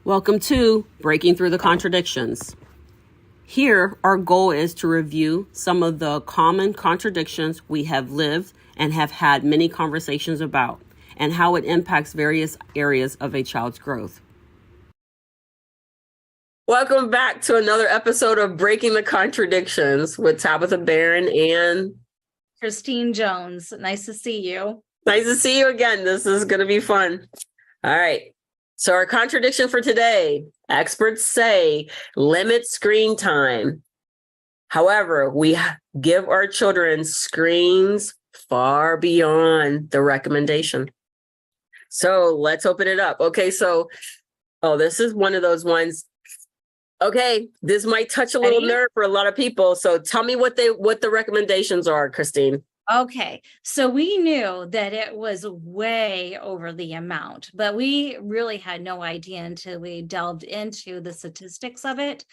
Welcome to Breaking Through the Contradictions. Here, our goal is to review some of the common contradictions we have lived and have had many conversations about, and how it impacts various areas of a child's growth. Welcome back to another episode of Breaking the Contradictions with Tabitha Barron and Christine Jones. Nice to see you. Nice to see you again. This is going to be fun. All right. So our contradiction for today, experts say limit screen time. However, we give our children screens far beyond the recommendation. So let's open it up. Okay, so, this is one of those ones. Okay, this might touch a little nerve for a lot of people. So tell me what the recommendations are, Christine. Okay, so we knew that it was way over the amount, but we really had no idea until we delved into the statistics of it.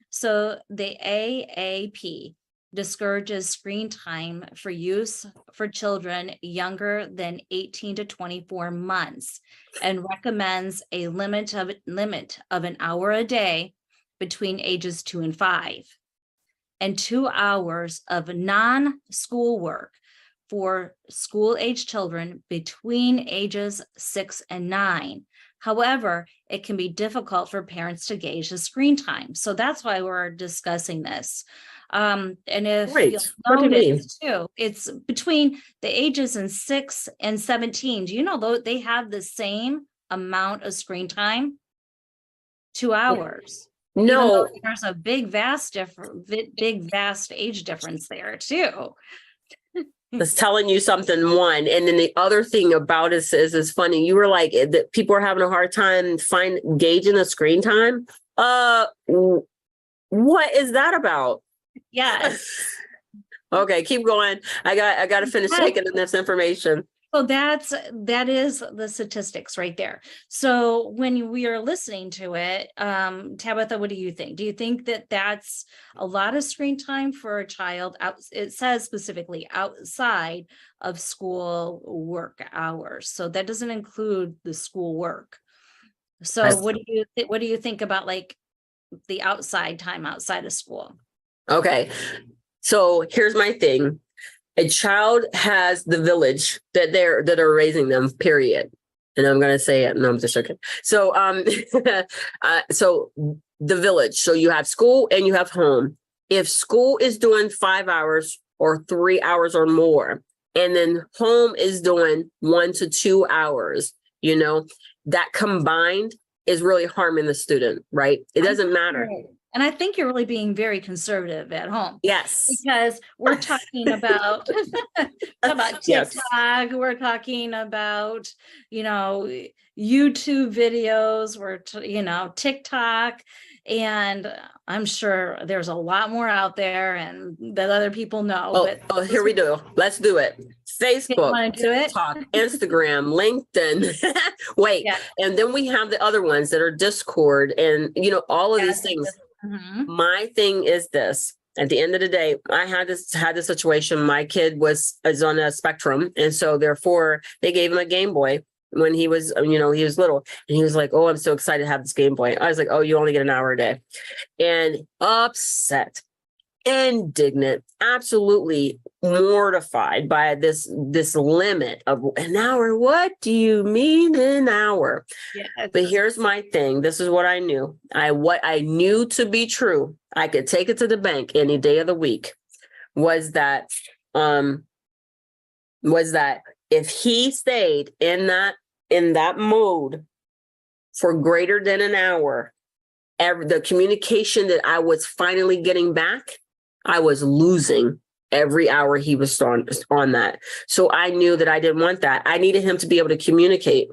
So the AAP discourages screen time for use for children younger than 18 to 24 months and recommends a limit of an hour a day between ages 2 and 5. And 2 hours of non-school work for school-age children between ages 6 and 9. However, it can be difficult for parents to gauge the screen time. So that's why we're discussing this. And if you'll notice too, it's between the ages of 6 and 17. Do you know they have the same amount of screen time? 2 hours. No, there's a big vast age difference there too. It's telling you something, one. And then the other thing about it is funny. You were like that people are having a hard time gauging the screen time. What is that about? Yes. Okay, keep going. I got to finish taking in this information. So that is the statistics right there. So when we are listening to it, Tabitha, what do you think? Do you think that that's a lot of screen time for a child? It says specifically outside of school work hours. So that doesn't include the school work. So what do you think about like the outside time outside of school? Okay. So here's my thing. A child has the village that are raising them, period. And I'm going to say it. No, I'm just joking. So, so the village. So you have school and you have home. If school is doing 5 hours or 3 hours or more, and then home is doing 1 to 2 hours, that combined is really harming the student, right? It doesn't matter. And I think you're really being very conservative at home. Yes. Because we're talking about, TikTok. Yes. We're talking about, YouTube videos, TikTok. And I'm sure there's a lot more out there and that other people know. Here we do. Let's do it. Facebook, TikTok, Instagram, LinkedIn. Wait. Yeah. And then we have the other ones that are Discord and, all of these things. Mm-hmm. My thing is this. At the end of the day, I had this situation. My kid is on a spectrum. And so therefore they gave him a Game Boy when he was, he was little, and he was like, "Oh, I'm so excited to have this Game Boy." I was like, "Oh, you only get an hour a day." And upset, indignant, absolutely mortified by this limit of an hour. What do you mean an hour? Yes. But here's my thing. This is what I knew. What I knew to be true, I could take it to the bank any day of the week, was that if he stayed in that mode for greater than an hour, the communication that I was finally getting back, I was losing every hour he was on that. So I knew that I didn't want that. I needed him to be able to communicate.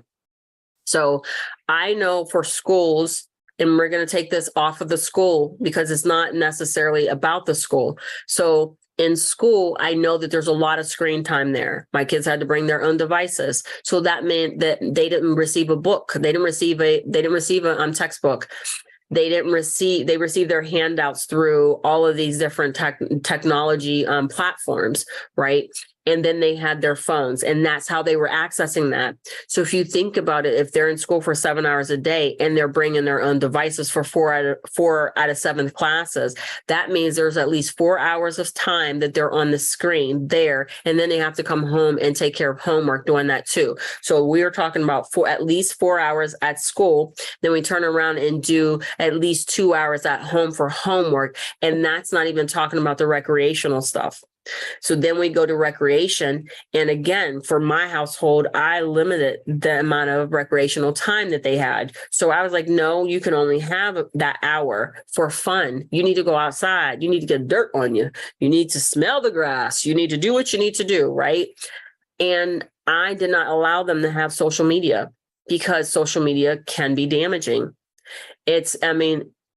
So I know for schools, and we're going to take this off of the school because it's not necessarily about the school. So in school, I know that there's a lot of screen time there. My kids had to bring their own devices. So that meant that they didn't receive a book. They didn't receive a textbook. They received their handouts through all of these different technology platforms, right? and then they had their phones, and that's how they were accessing that. So if you think about it, if they're in school for 7 hours a day and they're bringing their own devices for four out of 7 classes, that means there's at least 4 hours of time that they're on the screen there, and then they have to come home and take care of homework doing that too. So we are talking about at least 4 hours at school. Then we turn around and do at least 2 hours at home for homework, and that's not even talking about the recreational stuff. So then we go to recreation. And again, for my household, I limited the amount of recreational time that they had. So I was like, no, you can only have that hour for fun. You need to go outside. You need to get dirt on you. You need to smell the grass. You need to do what you need to do, right? And I did not allow them to have social media because social media can be damaging.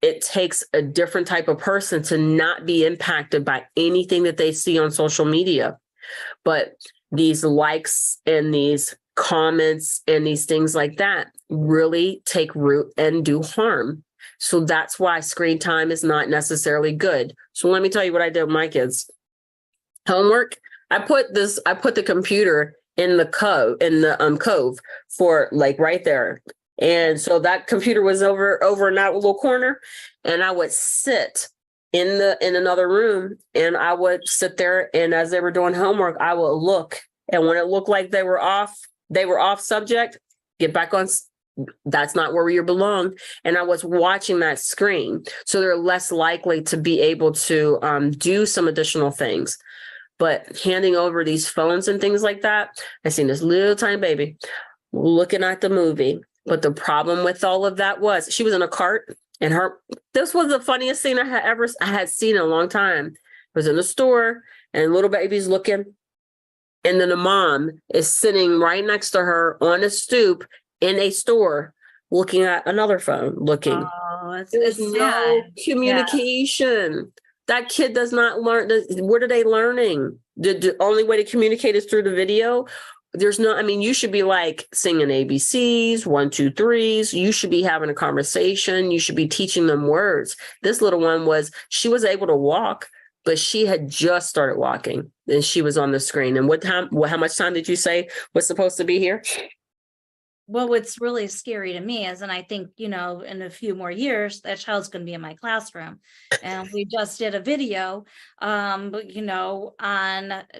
It takes a different type of person to not be impacted by anything that they see on social media. But these likes and these comments and these things like that really take root and do harm. So that's why screen time is not necessarily good. So let me tell you what I did with my kids. Homework, I put the computer in the cove for like right there. And so that computer was over in that little corner, and I would sit in another room, and I would sit there, and as they were doing homework, I would look, and when it looked like they were off subject, get back on. That's not where you belong. And I was watching that screen, so they're less likely to be able to do some additional things. But handing over these phones and things like that, I seen this little tiny baby looking at the movie. But the problem with all of that was she was in a cart, and this was the funniest thing I had seen in a long time. It was in the store, and little baby's looking, and then the mom is sitting right next to her on a stoop in a store looking at another phone, looking. Oh, There's no communication. Yeah. That kid does not learn. What are they learning? The only way to communicate is through the video. There's no, you should be like singing ABCs, 1, 2, 3s. You should be having a conversation. You should be teaching them words. This little one she was able to walk, but she had just started walking and she was on the screen. And how much time did you say was supposed to be here? Well, what's really scary to me is, and I think, in a few more years, that child's going to be in my classroom. And we just did a video, on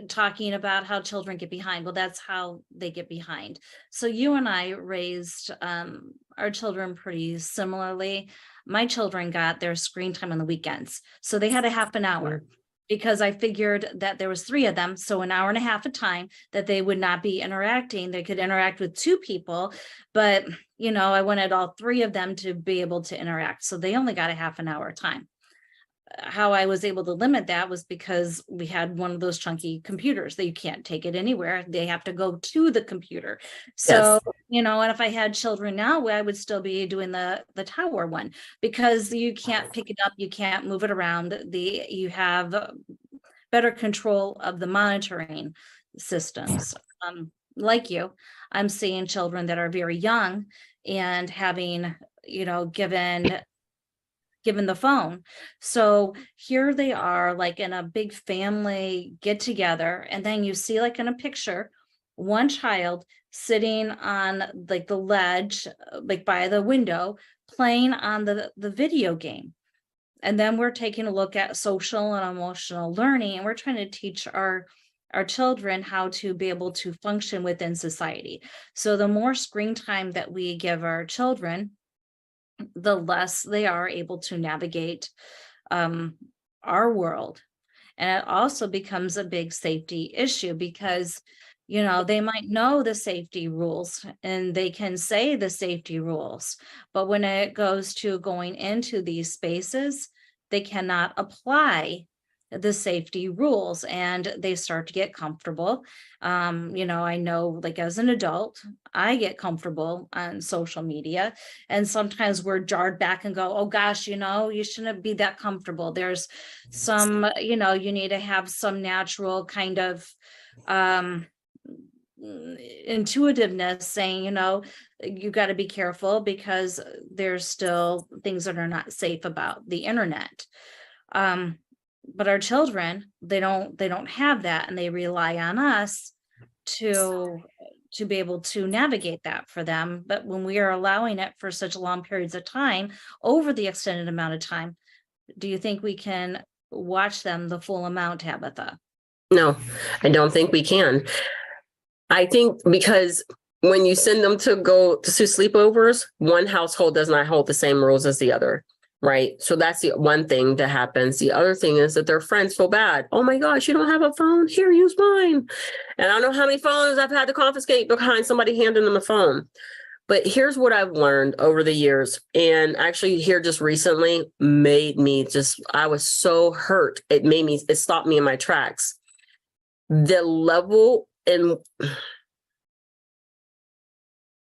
talking about how children get behind. Well, that's how they get behind. So you and I raised our children pretty similarly. My children got their screen time on the weekends. So they had a half an hour. Because I figured that there was 3 of them, so an hour and a half of time that they would not be interacting. They could interact with 2 people, but I wanted all 3 of them to be able to interact. So they only got a half an hour how I was able to limit that was because we had one of those chunky computers that you can't take it anywhere. They have to go to the computer. So, yes. And if I had children now, I would still be doing the tower one, because you can't pick it up. You can't move it around. You have better control of the monitoring systems. Like you, I'm seeing children that are very young and having, given the phone. So here they are, like in a big family get together. And then you see, like in a picture, one child sitting on like the ledge, like by the window, playing on the video game. And then we're taking a look at social and emotional learning. And we're trying to teach our children how to be able to function within society. So the more screen time that we give our children, the less they are able to navigate our world. And it also becomes a big safety issue because, they might know the safety rules and they can say the safety rules, but when it goes to going into these spaces, they cannot apply the safety rules and they start to get comfortable. I know, like as an adult, I get comfortable on social media, and sometimes we're jarred back and go, oh gosh, you shouldn't be that comfortable. There's some, you need to have some natural kind of intuitiveness saying, you got to be careful because there's still things that are not safe about the internet. but our children, they don't have that, and they rely on us to be able to navigate that for them. But when we are allowing it for such long periods of time, over the extended amount of time, do you think we can watch them the full amount, Tabitha? No, I don't think we can. I think because when you send them to go to sleepovers, one household does not hold the same rules as the other. Right. So that's the one thing that happens. The other thing is that their friends feel bad. Oh my gosh, you don't have a phone? Here, use mine. And I don't know how many phones I've had to confiscate behind somebody handing them a phone. But here's what I've learned over the years. And actually here just recently made me I was so hurt. It stopped me in my tracks. The level and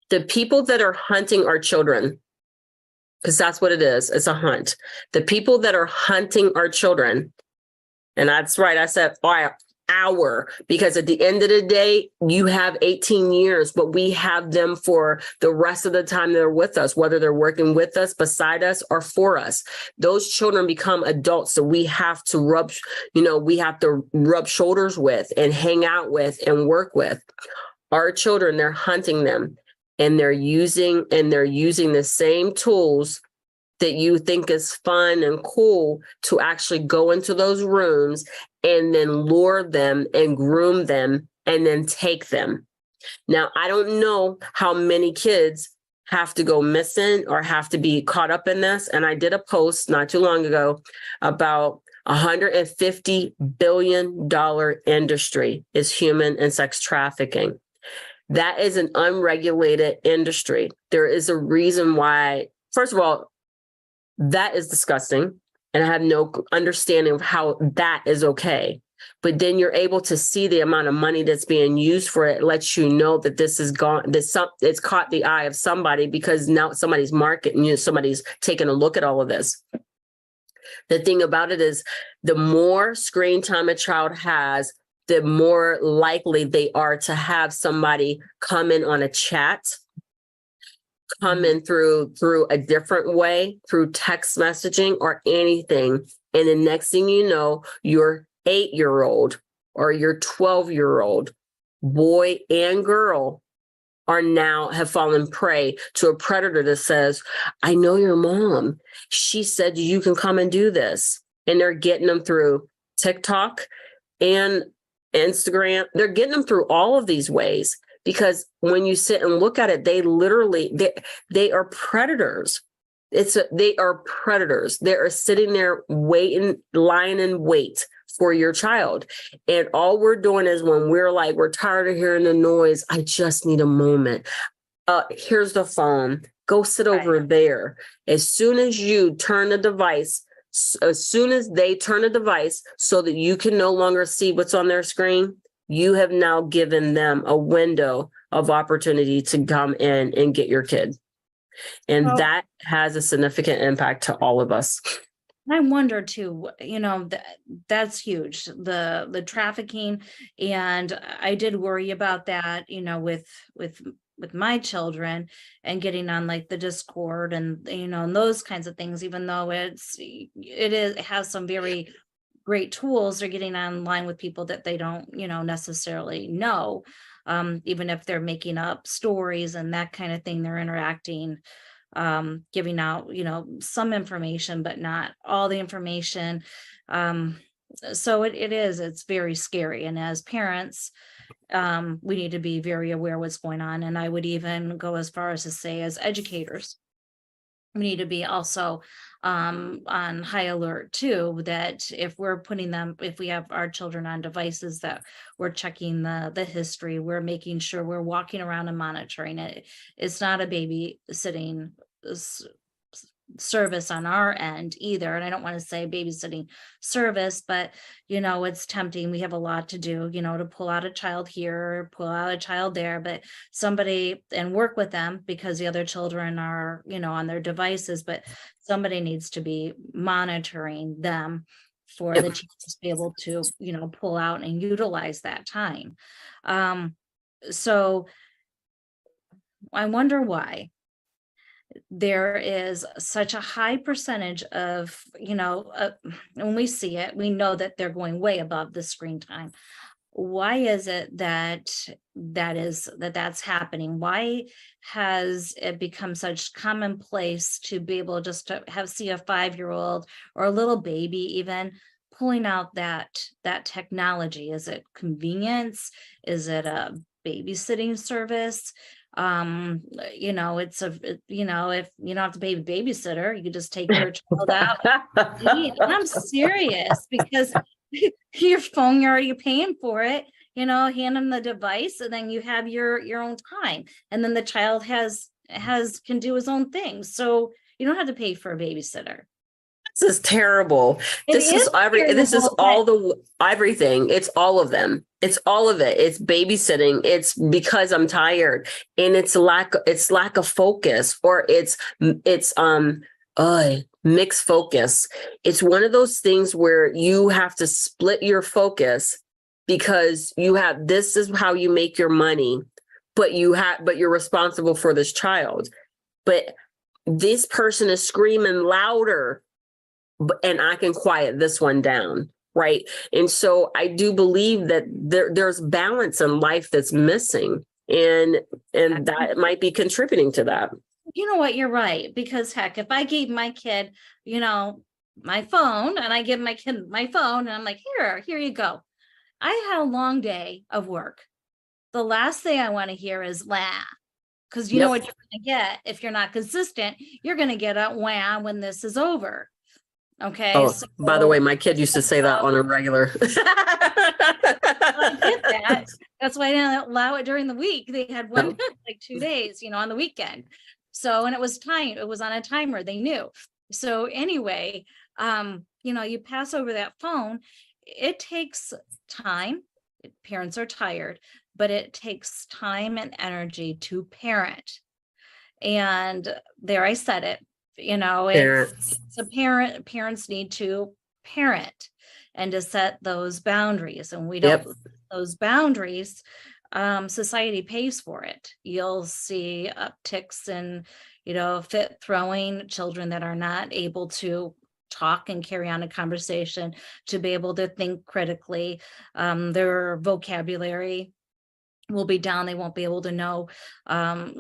the people that are hunting our children, because that's what it is. It's a hunt. The people that are hunting our children, and that's right, I said hour, because at the end of the day, you have 18 years, but we have them for the rest of the time they're with us, whether they're working with us, beside us, or for us. Those children become adults that we have to rub shoulders with and hang out with and work with. Our children, they're hunting them. And they're using the same tools that you think is fun and cool to actually go into those rooms and then lure them and groom them and then take them. Now, I don't know how many kids have to go missing or have to be caught up in this. And I did a post not too long ago about $150 billion industry is human and sex trafficking. That is an unregulated industry. There is a reason why, first of all, that is disgusting. And I have no understanding of how that is okay. But then you're able to see the amount of money that's being used for it. It lets you know that this is gone, it's caught the eye of somebody, because now somebody's marketing, somebody's taking a look at all of this. The thing about it is, the more screen time a child has, the more likely they are to have somebody come in on a chat, come in through a different way, through text messaging or anything. And the next thing you know, your 8-year-old or your 12-year-old boy and girl have fallen prey to a predator that says, I know your mom. She said you can come and do this. And they're getting them through TikTok and Instagram. They're getting them through all of these ways, because when you sit and look at it, they are predators. They are predators. They are sitting there waiting, lying in wait for your child. And all we're doing is, when we're tired of hearing the noise, I just need a moment. Here's the phone. Go sit over there. As soon as you turn the device, as soon as they turn a device so that you can no longer see what's on their screen, you have now given them a window of opportunity to come in and get your kid. And that has a significant impact to all of us. I wonder too, that's huge, the trafficking. And I did worry about that, with my children, and getting on like the Discord and, and those kinds of things, even though it has some very great tools. They're getting online with people that they don't, necessarily know. Even if they're making up stories and that kind of thing, they're interacting, giving out, some information, but not all the information. So it's very scary. And as parents, we need to be very aware what's going on. And I would even go as far as to say, as educators, we need to be also on high alert too, that if we have our children on devices, that we're checking the history, we're making sure we're walking around and monitoring it. It's not a babysitting service on our end either. And I don't want to say babysitting service, but it's tempting. We have a lot to do, to pull out a child here, pull out a child there, but somebody, and work with them, because the other children are, on their devices, but somebody needs to be monitoring them for the teachers to be able to, pull out and utilize that time. So I wonder why. there is such a high percentage of, when we see it, we know that they're going way above the screen time. Why is it that's happening? Why has it become such commonplace to be able just to see a 5-year-old or a little baby even pulling out that technology? Is it convenience? Is it a babysitting service? It's if you don't have to pay a babysitter, you can just take your child out. And I'm serious, because your phone, you're already paying for it, hand them the device, and then you have your own time, and then the child can do his own thing, so you don't have to pay for a babysitter. This is terrible. This is everything. It's all of them. It's all of it. It's babysitting. It's because I'm tired, and it's lack of focus, or it's mixed focus. It's one of those things where you have to split your focus, because this is how you make your money, but you're responsible for this child. But this person is screaming louder, and I can quiet this one down, right? And so I do believe that there's balance in life that's missing, and that might be contributing to that. You know what? You're right. Because heck, if I gave my kid, my phone, and I give my kid my phone, and I'm like, here you go. I had a long day of work. The last thing I want to hear is wah, because you know what you're going to get if you're not consistent. You're going to get a wah when this is over. Okay. Oh, so, by the way, my kid used to say that on a regular. I get that. That's why I didn't allow it during the week. They had one like 2 days, on the weekend. So, and it was timed. It was on a timer. They knew. So anyway, you pass over that phone. It takes time. Parents are tired, but it takes time and energy to parent. And there, I said it. Parents need to parent and to set those boundaries, and we don't those boundaries. Society pays for it. You'll see upticks in, fit throwing, children that are not able to talk and carry on a conversation, to be able to think critically. Their vocabulary will be down. They won't be able to know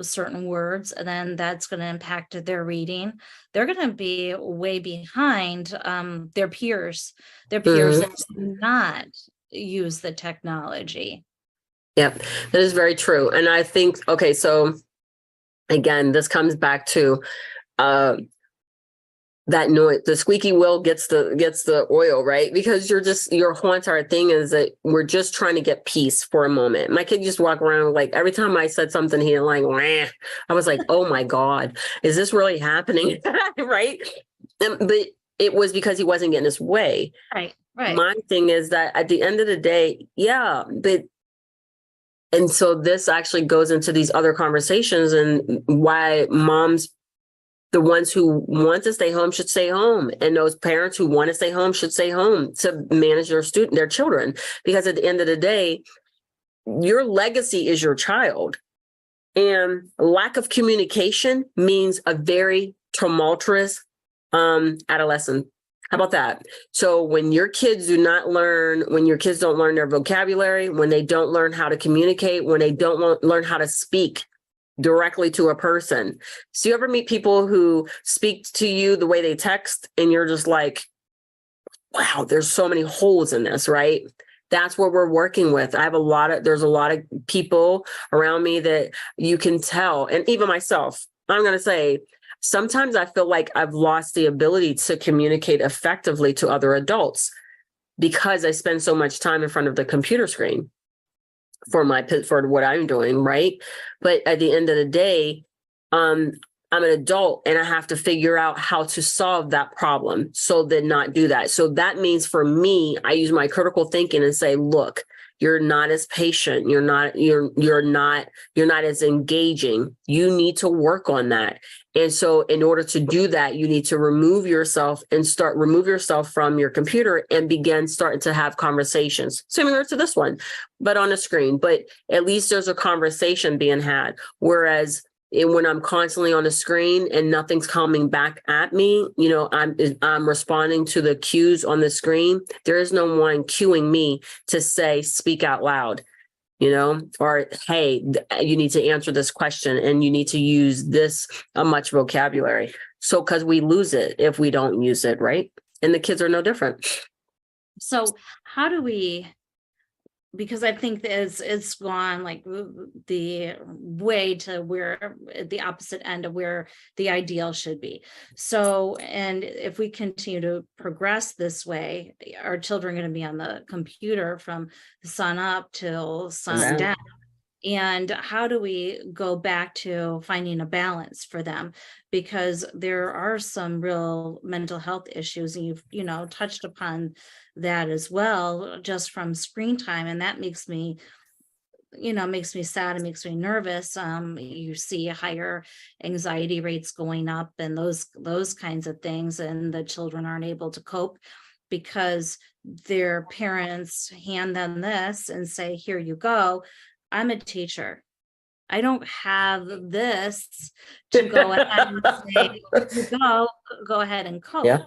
certain words, and then that's going to impact their reading. They're going to be way behind their peers that do not use the technology. Yep, that is very true. And I think, okay, so again, this comes back to that noise. The squeaky wheel gets the oil, right? Because your whole entire thing is that we're just trying to get peace for a moment. My kid just walk around like every time I said something, he like, wah. I was like, oh my God, is this really happening? Right? But it was because he wasn't getting his way. Right. My thing is that at the end of the day, and so this actually goes into these other conversations, and why moms, the ones who want to stay home, should stay home, and those parents who want to stay home should stay home to manage their children. Because at the end of the day, your legacy is your child, and lack of communication means a very tumultuous adolescent. How about that? So when your kids don't learn their vocabulary, when they don't learn how to communicate, when they don't learn how to speak directly to a person. So you ever meet people who speak to you the way they text, and you're just like, wow, there's so many holes in this, right? That's what we're working with. There's a lot of people around me that you can tell. And even myself, I'm going to say, sometimes I feel like I've lost the ability to communicate effectively to other adults because I spend so much time in front of the computer screen for what I'm doing, right? But at the end of the day, I'm an adult, and I have to figure out how to solve that problem so that not do that. So that means for me, I use my critical thinking and say, look, you're not as patient. You're not as engaging. You need to work on that. And so in order to do that, you need to remove yourself from your computer and starting to have conversations similar to this one, but on a screen. But at least there's a conversation being had. Whereas And when I'm constantly on the screen and nothing's coming back at me, I'm responding to the cues on the screen. There is no one cueing me to say, speak out loud, or, hey, you need to answer this question and you need to use this much vocabulary. So, because we lose it if we don't use it, right? And the kids are no different. So how do we, because I think it's gone like the way to where the opposite end of where the ideal should be. So, and if we continue to progress this way, our children are going to be on the computer from sun up till sun down. And how do we go back to finding a balance for them? Because there are some real mental health issues, and you've touched upon that as well, just from screen time. And that makes me sad. It makes me nervous. You see higher anxiety rates going up and those kinds of things. And the children aren't able to cope because their parents hand them this and say, here you go. I'm a teacher. I don't have this to go ahead and say, go ahead and cope. Yeah.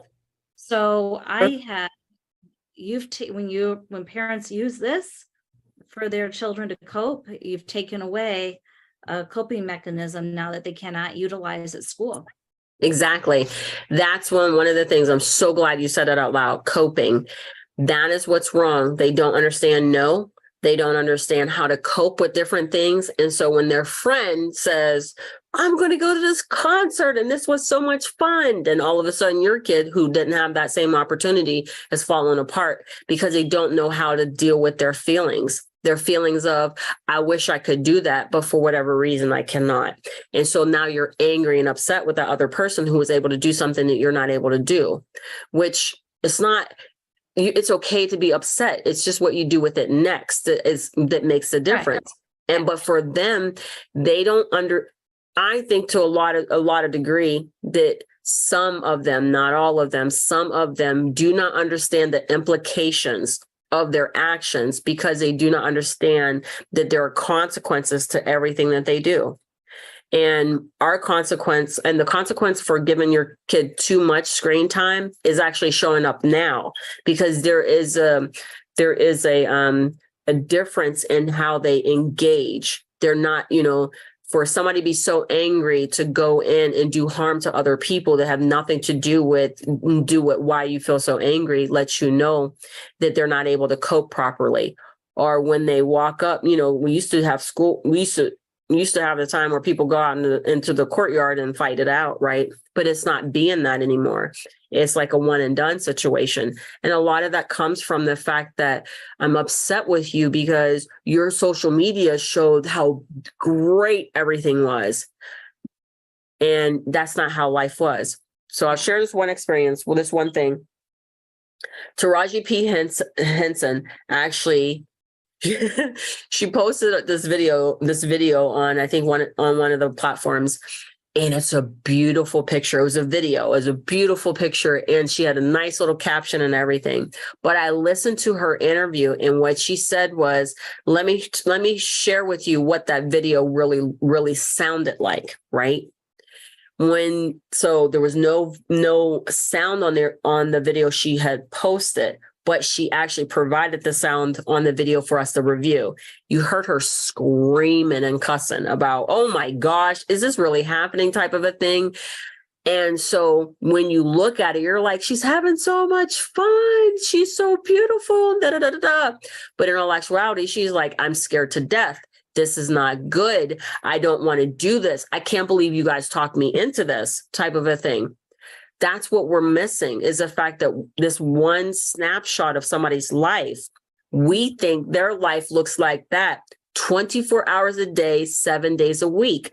So when parents use this for their children to cope, you've taken away a coping mechanism now that they cannot utilize at school. Exactly. That's one of the things. I'm so glad you said it out loud. Coping. That is what's wrong. They don't understand. No. They don't understand how to cope with different things. And so when their friend says, I'm going to go to this concert and this was so much fun, then all of a sudden your kid who didn't have that same opportunity has fallen apart because they don't know how to deal with their feelings. Their feelings of, I wish I could do that, but for whatever reason, I cannot. And so now you're angry and upset with that other person who was able to do something that you're not able to do, which it's okay to be upset. It's just what you do with it next that makes the difference. Right. But for them, they don't I think to a lot of degree that some of them, not all of them, some of them do not understand the implications of their actions because they do not understand that there are consequences to everything that they do. And the consequence for giving your kid too much screen time is actually showing up now because there is a difference in how they engage. They're not, for somebody to be so angry to go in and do harm to other people that have nothing to do with why you feel so angry, lets you know that they're not able to cope properly. Or when they walk up, we used to have the time where people go out into the courtyard and fight it out, right? But it's not being that anymore. It's like a one and done situation. And a lot of that comes from the fact that I'm upset with you because your social media showed how great everything was. And that's not how life was. So I'll share this one experience with this one thing. Taraji P. Henson actually she posted this video on, I think, one of the platforms, and it's a beautiful picture. It was a video. It was a beautiful picture, and she had a nice little caption and everything. But I listened to her interview, and what she said was, let me share with you what that video really, really sounded like, right? So there was no sound on the video she had posted, but she actually provided the sound on the video for us to review. You heard her screaming and cussing about, oh my gosh, is this really happening type of a thing? And so when you look at it, you're like, she's having so much fun. She's so beautiful. Da, da, da, da, da. But in all actuality, she's like, I'm scared to death. This is not good. I don't want to do this. I can't believe you guys talked me into this type of a thing. That's what we're missing, is the fact that this one snapshot of somebody's life, we think their life looks like that 24 hours a day, 7 days a week.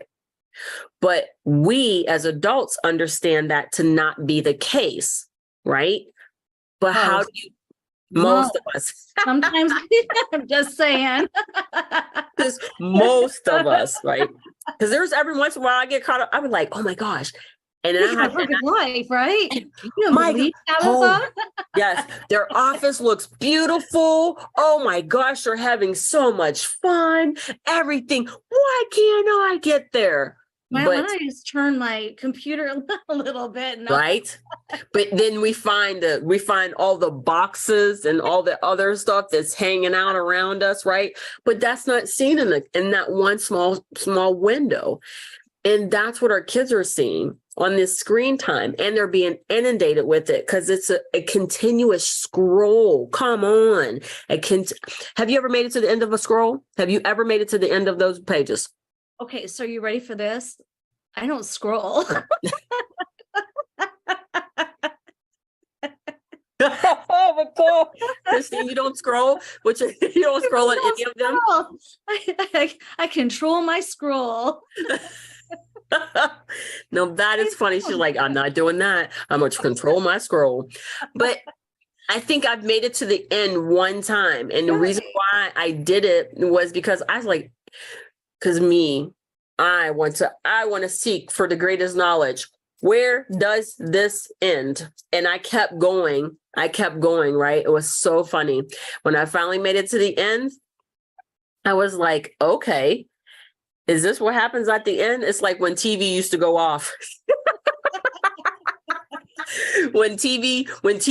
But we as adults understand that to not be the case, right? But how do you, most of us. Sometimes I'm just saying. Just most of us, right? Because there's every once in a while I get caught up. I'm like, oh my gosh. And then I have a life, right? Yes, their office looks beautiful. Oh my gosh, they're having so much fun. Everything. Why can't I get there? Why don't I just turn my computer a little bit? Right. But then we find all the boxes and all the other stuff that's hanging out around us, right? But that's not seen in that one small window. And that's what our kids are seeing on this screen time. And they're being inundated with it because it's a continuous scroll. Come on. Have you ever made it to the end of a scroll? Have you ever made it to the end of those pages? Okay, so you ready for this? I don't scroll. Oh my God. Christine, you don't scroll? You don't scroll on any of them? I control my scroll. No, that is funny. She's like, I'm not doing that. I'm going to control my scroll. But I think I've made it to the end one time. And the reason why I did it was because I was like, I want to seek for the greatest knowledge. Where does this end? And I kept going, right? It was so funny. When I finally made it to the end, I was like, okay, is this what happens at the end? It's like when TV used to go off. When TV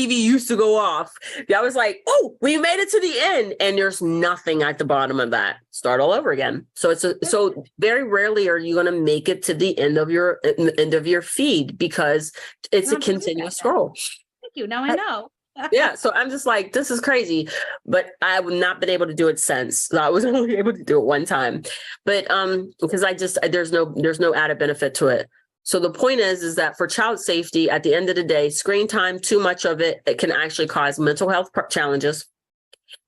used to go off, I was like, oh, we made it to the end. And there's nothing at the bottom of that. Start all over again. So so very rarely are you going to make it to the end of your feed because it's a continuous scroll. Thank you. Now I know. Yeah. So I'm just like, this is crazy, but I have not been able to do it since. So I was only able to do it one time, but because there's no added benefit to it. So the point is that for child safety, at the end of the day, screen time, too much of it can actually cause mental health challenges.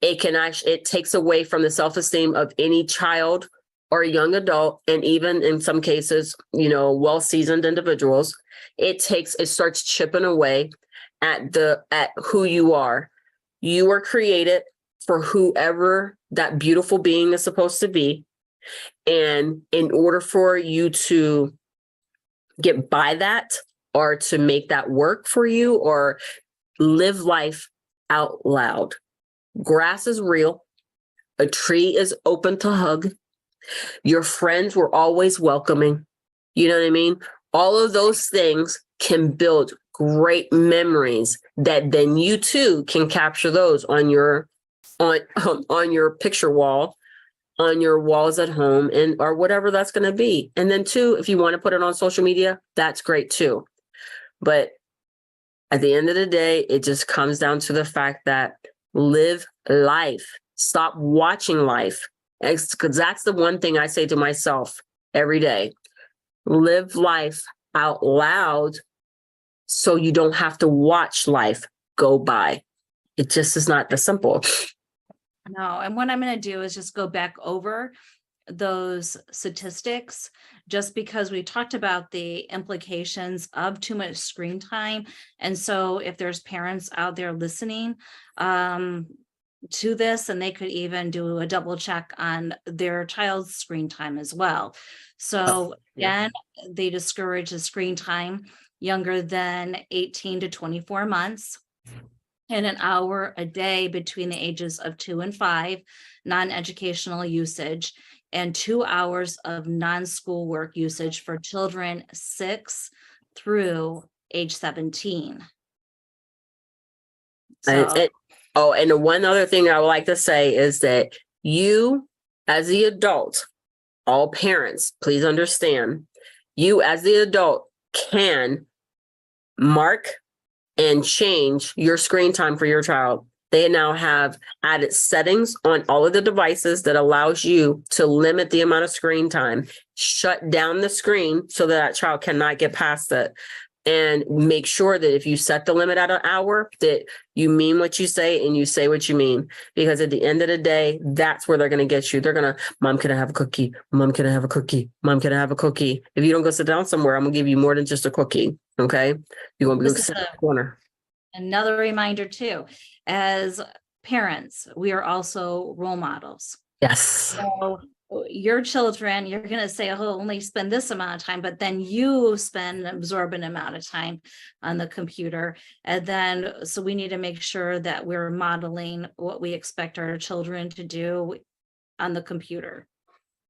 It takes away from the self-esteem of any child or young adult, and even in some cases, well-seasoned individuals. It starts chipping away at who you are. You were created for whoever that beautiful being is supposed to be. And in order for you to get by that, or to make that work for you, or live life out loud. Grass is real. A tree is open to hug. Your friends were always welcoming. You know what I mean? All of those things can build great memories that then you too can capture those on your picture wall, on your walls at home, or whatever that's going to be. And then too, if you want to put it on social media, that's great too. But at the end of the day, it just comes down to the fact that live life. Stop watching life. Because that's the one thing I say to myself every day. Live life out loud so you don't have to watch life go by. It just is not that simple. No, and what I'm going to do is just go back over those statistics, just because we talked about the implications of too much screen time. And so if there's parents out there listening to this, and they could even do a double check on their child's screen time as well. So again, they discourage the screen time younger than 18 to 24 months. And an hour a day between the ages of 2 and 5, non-educational usage, and 2 hours of non-school work usage for children 6 through age 17. And the one other thing I would like to say is that you, as the adult, all parents, please understand, you as the adult can mark and change your screen time for your child. They now have added settings on all of the devices that allows you to limit the amount of screen time, shut down the screen so that child cannot get past it, and make sure that if you set the limit at an hour, that you mean what you say and you say what you mean. Because at the end of the day, that's where they're going to get you. They're going to, Mom, can I have a cookie? Mom, can I have a cookie? Mom, can I have a cookie? If you don't go sit down somewhere, I'm going to give you more than just a cookie. Okay. You're going to be sit in the corner. Another reminder too, as parents, we are also role models. Yes. So your children, you're going to say, oh, only spend this amount of time, but then you absorb an amount of time on the computer. And then, so we need to make sure that we're modeling what we expect our children to do on the computer.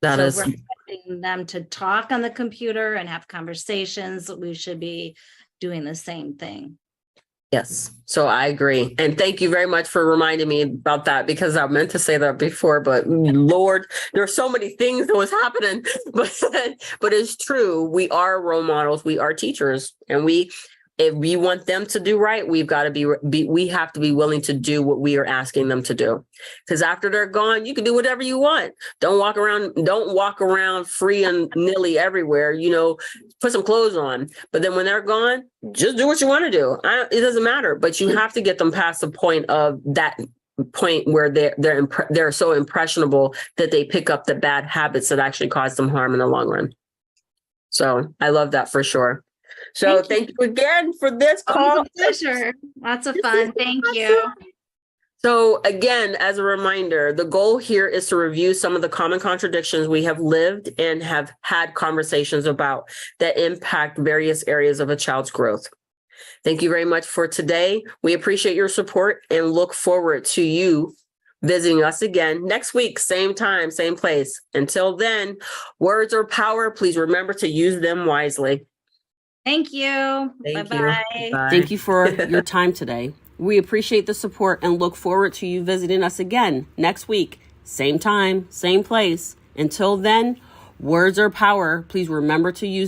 That So is, if we're expecting them to talk on the computer and have conversations, we should be doing the same thing. yes. So I agree. And thank you very much for reminding me about that, because I meant to say that before, but Lord, there are so many things that was happening, but it's true. We are role models. We are teachers, and if we want them to do right, we've got to we have to be willing to do what we are asking them to do. Because after they're gone, you can do whatever you want. Don't walk around free and nilly everywhere, put some clothes on. But then when they're gone, just do what you want to do. It doesn't matter, but you have to get them past the point of that point where they're so impressionable that they pick up the bad habits that actually cause them harm in the long run. So I love that for sure. So thank you again for this call. Pleasure. Lots of fun. Thank you. So again, as a reminder, the goal here is to review some of the common contradictions we have lived and have had conversations about that impact various areas of a child's growth. Thank you very much for today. We appreciate your support and look forward to you visiting us again next week, same time, same place. Until then, words are power. Please remember to use them wisely. Thank you. Bye-bye. Thank you for your time today. We appreciate the support and look forward to you visiting us again next week, same time, same place. Until then, words are power. Please remember to use them